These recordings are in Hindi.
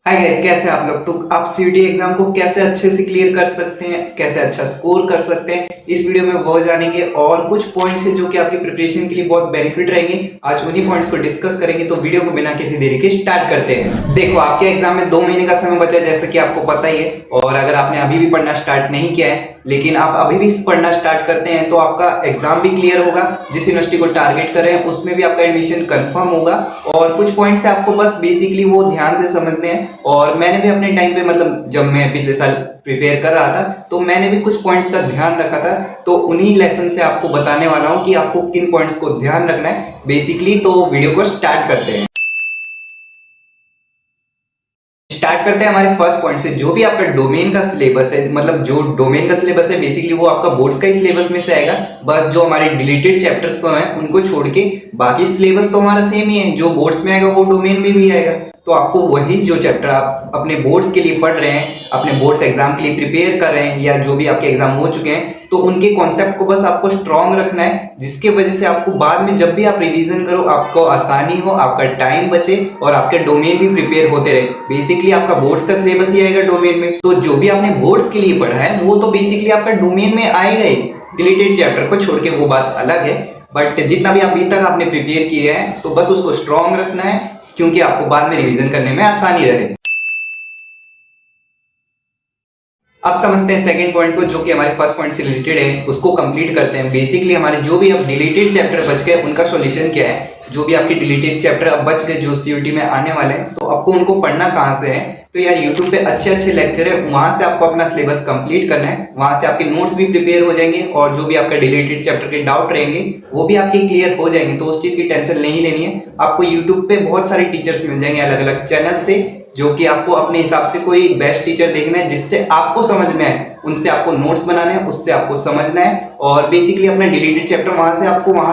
हाय गाइस, कैसे हैं आप लोग। तो आप सीयूटी एग्जाम को कैसे अच्छे से क्लियर कर सकते हैं, कैसे अच्छा स्कोर कर सकते हैं, इस वीडियो में वो जानेंगे। और कुछ पॉइंट्स हैं जो कि आपकी प्रिपरेशन के लिए बहुत बेनिफिट रहेंगे। आज उन्हीं पॉइंट्स को डिस्कस करेंगे। तो वीडियो को बिना किसी देरी के स्टार्ट करते हैं। देखो, आपके एग्जाम में 2 महीने का समय बचा है, जैसा कि आपको पता ही है। और अगर आपने अभी भी पढ़ना स्टार्ट नहीं किया है, लेकिन आप अभी भी पढ़ना स्टार्ट करते हैं, तो आपका एग्जाम भी क्लियर होगा। जिस यूनिवर्सिटी को टारगेट कर रहे हैं उसमें भी आपका एडमिशन कंफर्म होगा। और कुछ पॉइंट्स है आपको बस बेसिकली वो ध्यान से समझने हैं। और मैंने भी अपने टाइम पे, मतलब जब मैं पिछले साल प्रिपेयर कर रहा था, तो मैंने भी कुछ पॉइंट्स का ध्यान रखा था। तो उन्हीं लेसन से आपको बताने वाला हूँ कि आपको किन पॉइंट्स को ध्यान रखना है बेसिकली। तो वीडियो को स्टार्ट करते हैं। स्टार्ट करते हैं हमारे फर्स्ट पॉइंट से। जो भी आपका डोमेन का सिलेबस है, मतलब जो डोमेन का सिलेबस है बेसिकली वो आपका बोर्ड्स का ही सिलेबस में से आएगा। बस जो हमारे डिलीटेड चैप्टर्स को हैं उनको छोड़ के बाकी सिलेबस तो हमारा सेम ही है। जो बोर्ड्स में आएगा वो डोमेन में भी आएगा। तो आपको वही जो चैप्टर आप अपने बोर्ड्स के लिए पढ़ रहे हैं, अपने बोर्ड्स एग्जाम के लिए प्रिपेयर कर रहे हैं, या जो भी आपके एग्जाम हो चुके हैं, तो उनके कॉन्सेप्ट को बस आपको स्ट्रॉन्ग रखना है, जिसके वजह से आपको बाद में जब भी आप रिवीजन करो आपको आसानी हो, आपका टाइम बचे और आपके डोमेन भी प्रिपेयर होते रहे। बेसिकली आपका बोर्ड्स का सिलेबस ही आएगा डोमेन में। तो जो भी आपने बोर्ड्स के लिए पढ़ा है वो तो बेसिकली आपका डोमेन में आएगा ही। डिलीटेड चैप्टर को छोड़ के वो बात अलग है। बट जितना भी अभी तक आपने प्रिपेयर किया है तो बस उसको स्ट्रॉन्ग रखना है, क्योंकि आपको बाद में रिवीजन करने में आसानी रहे। अब समझते हैं सेकंड पॉइंट को, जो कि हमारे फर्स्ट पॉइंट से रिलेटेड है। उसको कंप्लीट करते हैं। बेसिकली हमारे जो भी अब डिलीटेड चैप्टर बच गए उनका सॉल्यूशन क्या है। जो भी आपके डिलीटेड चैप्टर अब बच गए जो सीयूटी में आने वाले हैं, तो आपको उनको पढ़ना कहाँ से है। तो यार यूट्यूब पे अच्छे अच्छे लेक्चर है, वहां से आपको अपना सिलेबस कंप्लीट करना है। वहां से आपके नोट्स भी प्रिपेयर हो जाएंगे और जो भी आपका डिलीटेड चैप्टर के डाउट रहेंगे वो भी आपके क्लियर हो जाएंगे। तो उस चीज की टेंशन नहीं लेनी है। आपको यूट्यूब पे बहुत सारे टीचर्स मिल जाएंगे अलग अलग चैनल से, जो कि आपको अपने हिसाब से कोई बेस्ट टीचर देखना है जिससे आपको समझ में आए। उनसे आपको नोट्स बनाने हैं, उससे आपको समझना है। और बेसिकली अपना डिलीटेड चैप्टर वहां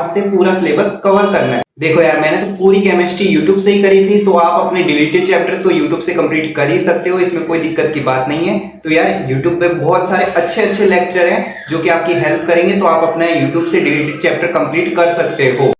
से पूरा सिलेबस कवर करना है। देखो यार, मैंने तो पूरी केमिस्ट्री यूट्यूब से ही करी थी, तो आप अपने डिलीटेड चैप्टर तो यूट्यूब से कंप्लीट कर ही सकते हो, इसमें कोई दिक्कत की बात नहीं है। तो यार यूट्यूब पे बहुत सारे अच्छे अच्छे लेक्चर हैं जो कि आपकी हेल्प करेंगे। तो आप अपना यूट्यूब से डिलीटेड चैप्टर कंप्लीट कर सकते हो।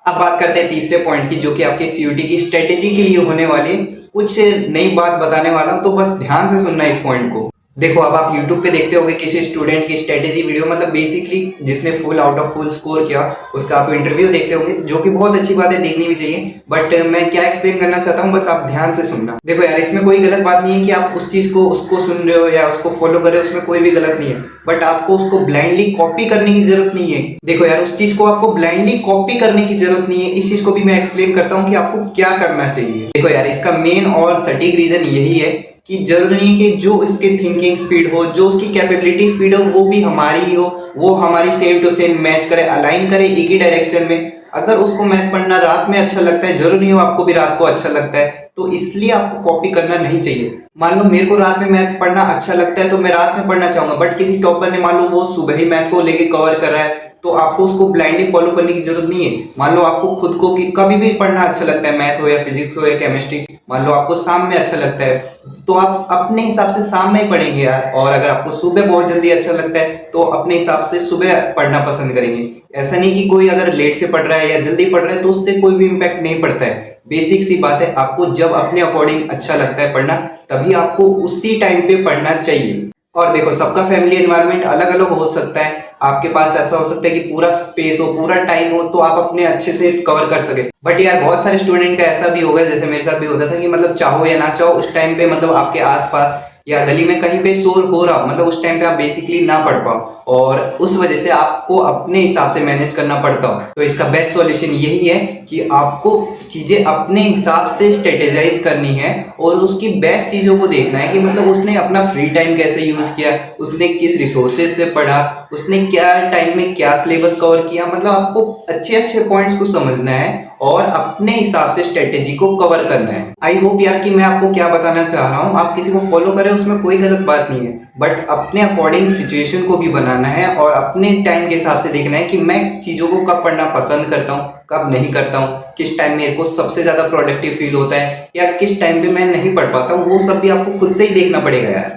अब बात करते हैं तीसरे पॉइंट की, जो कि आपकी सीयूटी की स्ट्रेटेजी के लिए होने वाली कुछ नई बात बताने वाला हूं। तो बस ध्यान से सुनना इस पॉइंट को। देखो, अब आप YouTube पे देखते होंगे किसी स्टूडेंट की स्ट्रेटेजी वीडियो, मतलब बेसिकली जिसने full out of full score किया उसका आप इंटरव्यू देखते होंगे, जो कि बहुत अच्छी बात है, देखनी भी चाहिए। बट मैं क्या एक्सप्लेन करना चाहता हूँ, बस आप ध्यान से सुनना। देखो यार, इसमें कोई गलत बात नहीं है कि आप उस चीज को उसको सुन रहे हो या उसको फॉलो कर रहे हो, उसमें कोई भी गलत नहीं है। बट आपको उसको ब्लाइंडली कॉपी करने की जरूरत नहीं है। देखो यार, उस चीज को आपको ब्लाइंडली कॉपी करने की जरूरत नहीं है। इस चीज को भी मैं एक्सप्लेन करता हूँ कि आपको क्या करना चाहिए। देखो यार, इसका मेन और सटीक रीजन यही है कि जरूरी नहीं कि जो उसकी थिंकिंग स्पीड हो, जो उसकी कैपेबिलिटी स्पीड हो, वो भी हमारी हो, वो हमारी सेम टू सेम मैच करे, अलाइन करे एक ही डायरेक्शन में। अगर उसको मैथ पढ़ना रात में अच्छा लगता है, जरूरी नहीं हो आपको भी रात को अच्छा लगता है, तो इसलिए आपको कॉपी करना नहीं चाहिए। मान लो मेरे को रात में मैथ पढ़ना अच्छा लगता है तो मैं रात में पढ़ना चाहूंगा, बट किसी टॉपर ने मान लो वो सुबह ही मैथ को लेके कवर कर रहा है, तो आपको उसको ब्लाइंडली फॉलो करने की जरूरत नहीं है। मान लो आपको खुद को कि कभी भी पढ़ना अच्छा लगता है, मैथ हो या फिजिक्स हो या केमिस्ट्री, मान लो आपको शाम में अच्छा लगता है, तो आप अपने हिसाब से शाम में ही पढ़ेंगे यार। और अगर आपको सुबह बहुत जल्दी अच्छा लगता है तो अपने हिसाब से सुबह पढ़ना पसंद करेंगे। ऐसा नहीं कि कोई अगर लेट से पढ़ रहा है या जल्दी पढ़ रहा है तो उससे कोई भी इम्पैक्ट नहीं पड़ता है। बेसिक सी बात है, आपको जब अपने अकॉर्डिंग अच्छा लगता है पढ़ना, तभी आपको उसी टाइम पे पढ़ना चाहिए। और देखो, सबका फैमिली एनवायरनमेंट अलग अलग हो सकता है। आपके पास ऐसा हो सकता है कि पूरा स्पेस हो, पूरा टाइम हो, तो आप अपने अच्छे से कवर कर सके। बट यार, बहुत सारे स्टूडेंट का ऐसा भी होगा, जैसे मेरे साथ भी होता था, कि मतलब चाहो या ना चाहो उस टाइम पे, मतलब आपके आसपास या गली में कहीं पे शोर हो रहा हो, मतलब उस टाइम पे आप बेसिकली ना पढ़ पाओ, और उस वजह से आपको अपने हिसाब से मैनेज करना पड़ता हो। तो इसका बेस्ट सॉल्यूशन यही है कि आपको चीजें अपने हिसाब से स्ट्रेटेजाइज करनी है और उसकी बेस्ट चीजों को देखना है कि मतलब उसने अपना फ्री टाइम कैसे यूज किया, उसने किस रिसोर्सेज से पढ़ा, उसने क्या टाइम में क्या सिलेबस कवर किया। मतलब आपको अच्छे अच्छे पॉइंट्स को समझना है और अपने हिसाब से स्ट्रेटेजी को कवर करना है। आई होप यार कि मैं आपको क्या बताना चाह रहा हूँ, आप किसी को फॉलो करें उसमें कोई गलत बात नहीं है, बट अपने अकॉर्डिंग सिचुएशन को भी बनाना है और अपने टाइम के हिसाब से देखना है कि मैं चीजों को कब पढ़ना पसंद करता हूँ, कब नहीं करता हूँ, किस टाइम मेरे को सबसे ज्यादा प्रोडक्टिव फील होता है या किस टाइम पे मैं नहीं पढ़ पाता हूँ। वो सब भी आपको खुद से ही देखना पड़ेगा यार।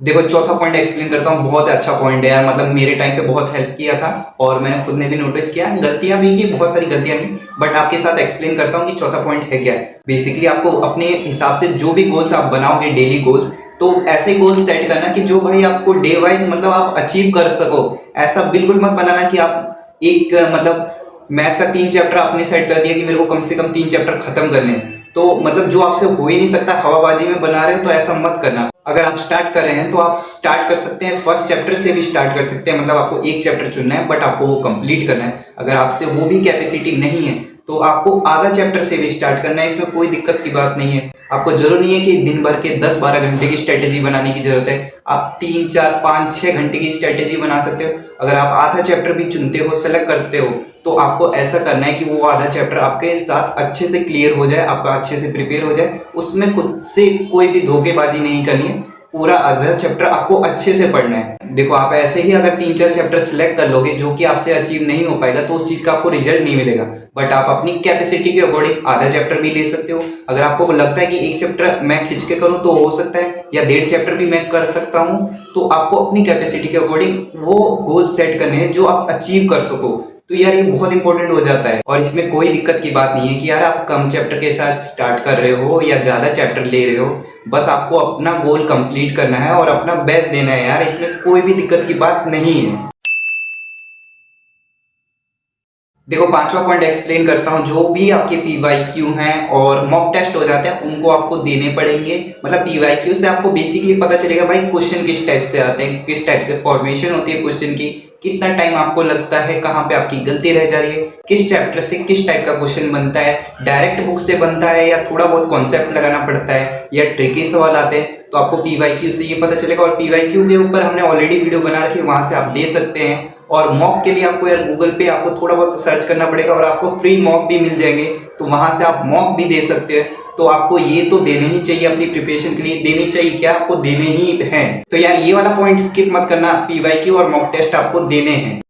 देखो चौथा पॉइंट एक्सप्लेन करता हूँ, बहुत अच्छा पॉइंट है यार, मतलब मेरे टाइम पे बहुत हेल्प किया था और मैंने खुद ने भी नोटिस किया, गलतियां भी की, बहुत सारी गलतियां की, बट आपके साथ एक्सप्लेन करता हूँ कि चौथा पॉइंट है क्या है। बेसिकली आपको अपने हिसाब से जो भी गोल्स आप बनाओगे, डेली गोल्स, तो ऐसे गोल्स सेट करना कि जो भाई आपको डे वाइज मतलब आप अचीव कर सको। ऐसा बिल्कुल मत बनाना कि आप एक मतलब मैथ का 3 चैप्टर आपने सेट कर दिया कि मेरे को कम से कम 3 चैप्टर खत्म करने हैं, तो मतलब जो आपसे हो ही नहीं सकता, हवाबाजी में बना रहे हो, तो ऐसा मत करना। अगर आप स्टार्ट कर रहे हैं तो आप स्टार्ट कर सकते हैं, फर्स्ट चैप्टर से भी स्टार्ट कर सकते हैं, मतलब आपको एक चैप्टर चुनना है बट आपको वो कंप्लीट करना है। अगर आपसे वो भी कैपेसिटी नहीं है तो आपको आधा चैप्टर से भी स्टार्ट करना है, इसमें कोई दिक्कत की बात नहीं है। आपको जरूर नहीं है कि दिन भर के 10-12 घंटे की स्ट्रेटेजी बनाने की जरूरत है, आप 3-4-5-6 घंटे की स्ट्रेटेजी बना सकते हो। अगर आप आधा चैप्टर भी चुनते हो, सेलेक्ट करते हो, तो आपको ऐसा करना है कि वो आधा चैप्टर आपके साथ अच्छे से क्लियर हो जाए, आपका अच्छे से प्रिपेयर हो जाए, उसमें खुद से कोई भी धोखेबाजी नहीं करनी है, पूरा आधा चैप्टर आपको अच्छे से पढ़ना है। देखो आप ऐसे ही अगर 3-4 चैप्टर सिलेक्ट कर लोगे जो कि आपसे अचीव नहीं हो पाएगा, तो उस चीज का आपको रिजल्ट नहीं मिलेगा। बट आप अपनी कैपेसिटी के अकॉर्डिंग आधा चैप्टर भी ले सकते हो। अगर आपको लगता है कि एक चैप्टर मैं खींच के करूँ तो हो सकता है, या 1.5 चैप्टर भी मैं कर सकता हूँ, तो आपको अपनी कैपेसिटी के अकॉर्डिंग वो गोल सेट करने हैं जो आप अचीव कर सको। तो यार ये बहुत इंपॉर्टेंट हो जाता है, और इसमें कोई दिक्कत की बात नहीं है कि यार आप कम चैप्टर के साथ स्टार्ट कर रहे हो या ज्यादा चैप्टर ले रहे हो, बस आपको अपना गोल कंप्लीट करना है और अपना बेस्ट देना है यार, इसमें कोई भी दिक्कत की बात नहीं है। देखो पांचवा पॉइंट एक्सप्लेन करता हूँ, जो भी आपके पीवाईक्यू हैं और मॉक टेस्ट हो जाते हैं उनको आपको देने पड़ेंगे। मतलब पीवाईक्यू से आपको बेसिकली पता चलेगा भाई क्वेश्चन किस टाइप से आते हैं, किस टाइप से फॉर्मेशन होती है क्वेश्चन की, कितना टाइम आपको लगता है, कहाँ पे आपकी गलती रह जा रही है, किस चैप्टर से किस टाइप का क्वेश्चन बनता है, डायरेक्ट बुक से बनता है या थोड़ा बहुत कॉन्सेप्ट लगाना पड़ता है, या ट्रिकी सवाल आते हैं, तो आपको पीवाईक्यू से ये पता चलेगा। और पीवाईक्यू के ऊपर हमने ऑलरेडी वीडियो बना रखी है, वहां से आप दे सकते हैं। और मॉक के लिए आपको यार गूगल पे आपको थोड़ा बहुत सर्च करना पड़ेगा और आपको फ्री मॉक भी मिल जाएंगे, तो वहां से आप मॉक भी दे सकते हैं। तो आपको ये तो देने ही चाहिए, अपनी प्रिपरेशन के लिए देने चाहिए, क्या आपको देने ही हैं। तो यार ये वाला पॉइंट स्किप मत करना, पीवाईक्यू और मॉक टेस्ट आपको देने हैं।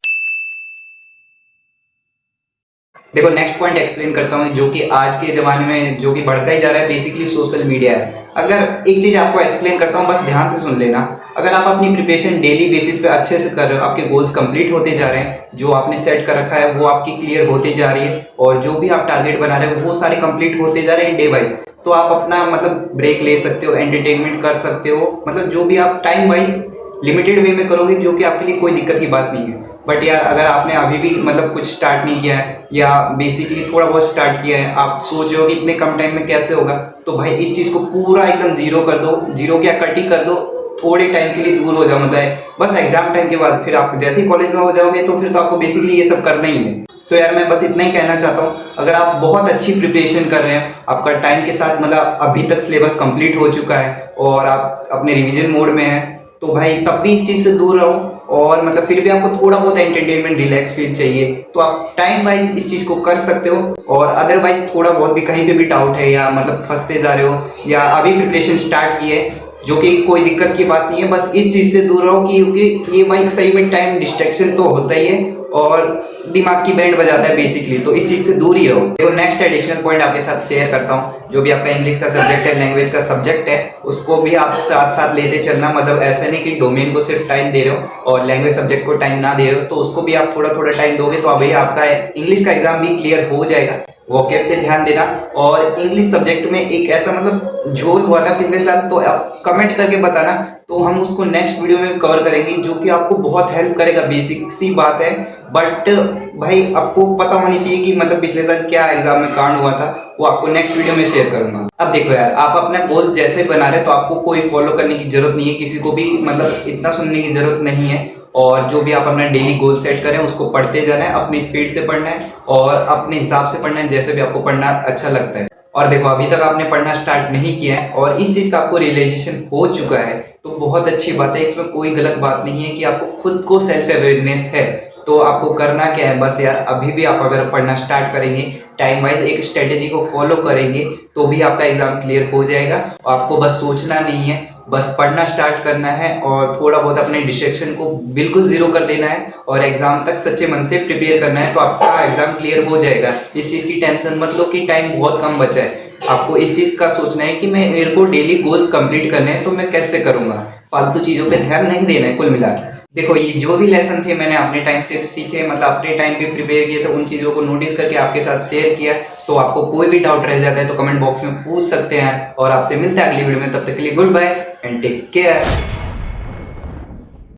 देखो नेक्स्ट पॉइंट एक्सप्लेन करता हूँ, जो कि आज के ज़माने में जो कि बढ़ता ही जा रहा है, बेसिकली सोशल मीडिया है। अगर एक चीज़ आपको एक्सप्लेन करता हूँ, बस ध्यान से सुन लेना। अगर आप अपनी प्रिपरेशन डेली बेसिस पे अच्छे से कर रहे हो, आपके गोल्स कंप्लीट होते जा रहे हैं, जो आपने सेट कर रखा है वो आपकी क्लियर होती जा रही है, और जो भी आप टारगेट बना रहे हो वो सारे कंप्लीट होते जा रहे हैं डे वाइज, तो आप अपना मतलब ब्रेक ले सकते हो, एंटरटेनमेंट कर सकते हो, मतलब जो भी आप टाइम वाइज लिमिटेड वे में करोगे, जो कि आपके लिए कोई दिक्कत की बात नहीं है। बट यार अगर आपने अभी भी मतलब कुछ स्टार्ट नहीं किया है, या बेसिकली थोड़ा बहुत स्टार्ट किया है, आप सोच रहे हो कि इतने कम टाइम में कैसे होगा, तो भाई इस चीज को पूरा एकदम जीरो कर दो, जीरो क्या कट ही कर दो, थोड़े टाइम के लिए दूर हो जाओ, मतलब बस एग्जाम टाइम के बाद, फिर आप जैसे ही कॉलेज में हो जाओगे तो फिर तो आपको बेसिकली ये सब करना ही है। तो यार मैं बस इतना ही कहना चाहता हूँ, अगर आप बहुत अच्छी प्रिपरेशन कर रहे हैं, आपका टाइम के साथ मतलब अभी तक सिलेबस कंप्लीट हो चुका है और आप अपने रिवीजन मोड में हैं, तो भाई तब भी इस चीज़ से दूर रहो, और मतलब फिर भी आपको थोड़ा बहुत एंटरटेनमेंट रिलैक्स फील चाहिए, तो आप टाइम वाइज इस चीज़ को कर सकते हो। और अदरवाइज थोड़ा बहुत भी कहीं पे भी डाउट है, या मतलब फंसते जा रहे हो, या अभी प्रिपरेशन स्टार्ट की है, जो कि कोई दिक्कत की बात नहीं है, बस इस चीज़ से दूर रहो, क्योंकि ये भाई सही में टाइम डिस्ट्रैक्शन तो होता ही है और दिमाग की बैंड बजाता है बेसिकली, तो इस चीज़ से दूर ही रहो। देखो नेक्स्ट एडिशनल पॉइंट आपके साथ शेयर करता हूँ, जो भी आपका इंग्लिश का सब्जेक्ट है, लैंग्वेज का सब्जेक्ट है, उसको भी आप साथ साथ लेते चलना। मतलब ऐसा नहीं कि डोमेन को सिर्फ टाइम दे रहे हो और लैंग्वेज सब्जेक्ट को टाइम ना दे रहे हो, तो उसको भी आप थोड़ा थोड़ा टाइम दोगे तो अभी आपका इंग्लिश का एग्जाम भी क्लियर हो जाएगा। वोकैब पे ध्यान देना। और इंग्लिश सब्जेक्ट में एक ऐसा मतलब झोल हुआ था पिछले साल, तो आप कमेंट करके बताना, तो हम उसको नेक्स्ट वीडियो में कवर करेंगे, जो कि आपको बहुत हेल्प करेगा। बेसिक सी बात है, बट भाई आपको पता होनी चाहिए कि मतलब पिछले साल क्या एग्जाम में कांड हुआ था, वो आपको नेक्स्ट वीडियो में शेयर करूंगा। अब देखो यार, आप अपना गोल जैसे बना रहे, तो आपको कोई फॉलो करने की जरूरत नहीं है, किसी को भी मतलब इतना सुनने की जरूरत नहीं है। और जो भी आप अपना डेली गोल सेट करें उसको पढ़ते जाना है, अपनी स्पीड से पढ़ना है और अपने हिसाब से पढ़ना है, जैसे भी आपको पढ़ना अच्छा लगता है। और देखो अभी तक आपने पढ़ना स्टार्ट नहीं किया है और इस चीज़ का आपको रियलाइजेशन हो चुका है, तो बहुत अच्छी बात है, इसमें कोई गलत बात नहीं है कि आपको खुद को सेल्फ अवेयरनेस है। तो आपको करना क्या है, बस यार अभी भी आप अगर पढ़ना स्टार्ट करेंगे, टाइम वाइज एक स्ट्रेटेजी को फॉलो करेंगे, तो भी आपका एग्जाम क्लियर हो जाएगा। आपको बस सोचना नहीं है, बस पढ़ना स्टार्ट करना है और थोड़ा बहुत अपने डिस्ट्रैक्शन को बिल्कुल जीरो कर देना है और एग्जाम तक सच्चे मन से प्रिपेयर करना है, तो आपका एग्जाम क्लियर हो जाएगा। इस चीज़ की टेंशन मत लो कि टाइम बहुत कम बचा है। आपको इस चीज़ का सोचना है कि मैं मेरे को डेली गोल्स कंप्लीट करने हैं, तो मैं कैसे करूँगा। फालतू चीजों पे ध्यान नहीं देना है कुल मिला के। देखो ये जो भी लेसन थे मैंने अपने टाइम से सीखे, मतलब अपने टाइम पे प्रिपेयर किए, तो उन चीजों को नोटिस करके आपके साथ शेयर किया। तो आपको कोई भी डाउट रह जाता है तो कमेंट बॉक्स में पूछ सकते हैं, और आपसे मिलते हैं अगली वीडियो में। तब तक के लिए goodbye and take care.